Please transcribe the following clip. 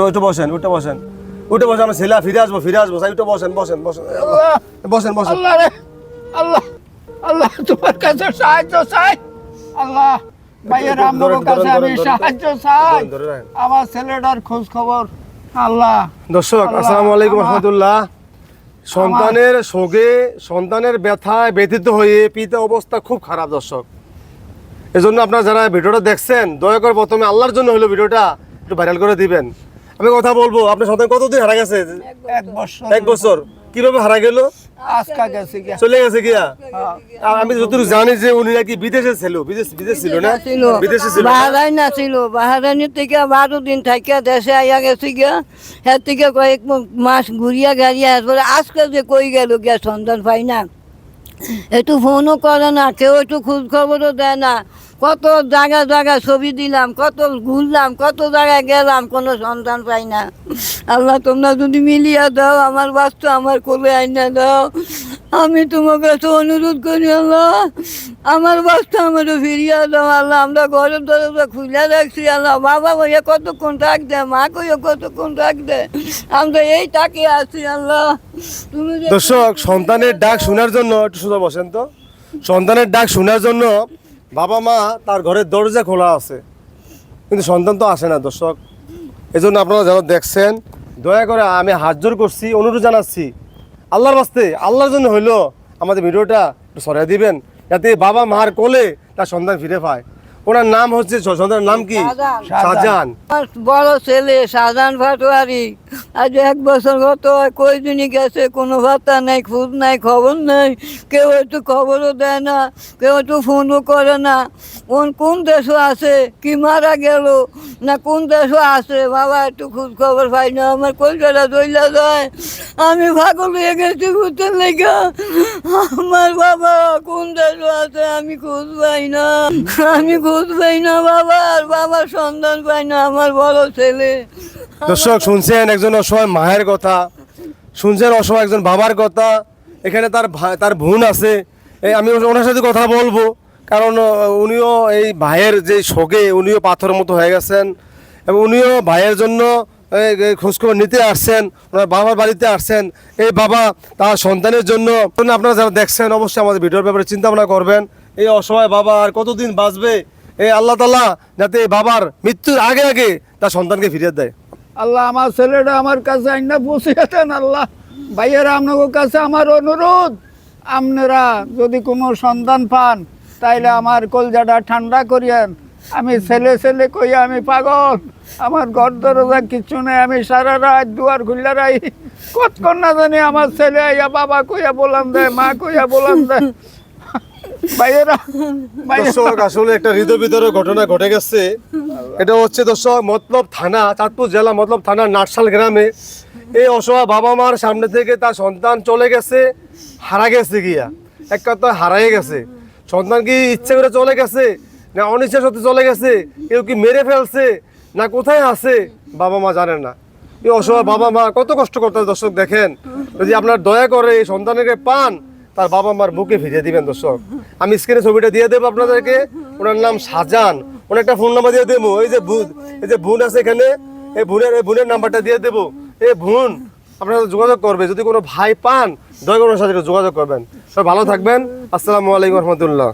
উঠে বসেন আমার ছেলে ফিরে আসবো উঠে বসেন আল্লাহ রে আল্লাহ আল্লাহ তোমার কাছে সাহায্য চাই আল্লাহ ভাইয়ের আমার কাছে আমি সাহায্য চাই আমার ছেলেটার খোঁজ খবর আল্লাহ। দর্শক আসসালামু আলাইকুম রহমতুল্লাহ। সন্তানের শোকে সন্তানের ব্যথায় ব্যথিত হয়ে পিতা অবস্থা খুব খারাপ দর্শক। এজন্য আপনারা যারা ভিডিওটা দেখছেন দয়া করে প্রথমে আল্লাহর জন্য হলো ভিডিওটা একটু ভাইরাল করে দিবেন। আমি কথা বলবো, আপনার সন্তান কতদিন হারা গেছে? 1 বছর। 1 বছর। কিভাবে হারা গেল? আজকা গেছে গিয়া চলে গেছে গিয়া। আমি যতটুকু জানি যে উনি নাকি বিদেশে ছিল, বিদেশ ছিল না, বিদেশে ছিল, বাহারাইনা ছিল। বাহারাইনের থেকে 12 দিন থাকিয়া দেশে আইয়া গেছে গিয়া। এর থেকে কয়েক মাস ঘুরিয়া গাড়িয়া আসবে। আজকে যে কই গেল গিয়া সন্তান পাই না, একটু ফোনও করে না, কেউ একটু খোঁজ খবরও দেয় না। কত জায়গা ছবি দিলাম, কত ঘুরলাম, কত জায়গায় গেলাম, কোনো সন্তান পাই না। আল্লাহ তোমরা যদি মিলিয়া দাও, আমার বাচ্চা আমার কোলে আইনা দাও। আমি তোমার কাছে অনুরোধ করি আল্লাহ, আমার বাচ্চা আমারও ফিরিয়া দাও আল্লাহ। আমরা ঘরের দরজা খুলে রাখছি আল্লাহ। বাবা ভাইয়া কতক্ষণ থাক দেয়, মা কইয়া কতক্ষণ থাক দেয়, আমরা এই তাকে আছি আল্লাহ। তুমি দর্শক সন্তানের ডাক শোনার জন্য একটু সোজা বসেন তো। সন্তানের ডাক শোনার জন্য বাবা মা তার ঘরের দরজা খোলা আছে, কিন্তু সন্তান তো আসে না দর্শক। এজন্য আপনারা যারা দেখছেন দয়া করে আমি হাত জোর করছি, অনুরোধ জানাচ্ছি আল্লাহর বাস্তে, আল্লাহর জন্য হইলো আমাদের ভিডিওটা একটু সরিয়ে দিবেন, যাতে বাবা মার কোলে তার সন্তান ফিরে পায়। ওনার নাম হচ্ছে, সন্তানের নাম কি? শাহজাহান। বড় ছেলে শাহজাহান পাটোয়ারি। আজ 1 বছর গত, কই দিনই গেছে, কোনো বার্তা নাই, খোঁজ নাই, খবর নাই। কেউ একটু খবরও দেয় না, কেউ একটু ফোনও করে না। কোন দেশও আছে, কি মারা গেল না কোন দেশও আছে, বাবা একটু খোঁজ খবর পাই না। আমার কলকাতা দইলা যায়, আমি পাগল হয়ে গেছি ঘুরতে লেগে। আমার বাবা কোন দেশও আছে, আমি খোঁজ পাই না, আমি খোঁজ পাই না বাবার সন্ধান পাই না, আমার বড় ছেলে। দর্শক শুনছেন একজন অসহায় মায়ের কথা, শুনছেন অসহায় একজন বাবার কথা। এখানে তার বোন আছে, আমি ওনার সাথে কথা বলবো, কারণ উনিও এই ভাইয়ের যে শোকে উনিও পাথরের মতো হয়ে গেছেন, এবং উনিও ভাইয়ের জন্য খোঁজখবর নিতে আসছেন, ওনার বাবার বাড়িতে আসছেন। এই বাবা তার সন্তানের জন্য। আপনারা যারা দেখছেন অবশ্যই আমাদের ভিডিওর ব্যাপারে চিন্তা ভাবনা করবেন। এই অসহায় বাবা আর কতদিন বাঁচবে? এই আল্লাহ তাআলা যাতে বাবার মৃত্যুর আগে আগে তার সন্তানকে ফিরিয়ে দেয়। আল্লাহ আমার ছেলেটা আমার কাছে আইনা পৌঁছিয়ে দেন আল্লাহ। ভাইয়েরা আপনাদের কাছে আমার অনুরোধ, আপনারা যদি কোনো সন্তান পান তাইলে আমার কলজাটা ঠান্ডা করিয়েন। আমি ছেলে কইয়া আমি পাগল, আমার ঘর দরজা কিছু নেই, আমি সারা রাত দুয়ার খুললা রাই, কতক্ষণ না জানি আমার ছেলে আইয়া বাবা কইয়া বলাম দেয়, মা কইয়া বলাম দেয়। ভাইয়েরা দর্শক আসলে একটা হৃদয় বিদারক ঘটনা ঘটে গেছে। এটা হচ্ছে দর্শক মতলব থানা, চাঁদপুর জেলা মতলব থানা নাটশাল গ্রামে। এই অসহায় বাবা মার সামনে থেকে তার সন্তান চলে গেছে, হারা গেছে গিয়া, এক কথা হারাই গেছে। সন্তান কি ইচ্ছে করে চলে গেছে না অনিচ্ছা সত্ত্বে চলে গেছে, কেউ কি মেরে ফেলছে না কোথায় আছে বাবা মা জানেন না। এই অসহায় বাবা মা কত কষ্ট করতে হয় দর্শক। দেখেন, যদি আপনার দয়া করে এই সন্তানকে পান তার বাবা মার বুকে ফিরিয়ে দিবেন দর্শক। আমি স্ক্রিনে ছবিটা দিয়ে দেবো আপনাদেরকে। ওনার নাম শাহজাহান। ওনার একটা ফোন নাম্বার দিয়ে দেবো, এই যে বোন আছে এখানে, এই বোনের নাম্বারটা দিয়ে দেবো। এই বোন আপনারা যোগাযোগ করবে, যদি কোনো ভাই পান দয়া করে ওনার সাথে যোগাযোগ করবেন। সবাই ভালো থাকবেন। আসসালামু আলাইকুম রহমতুল্লাহ।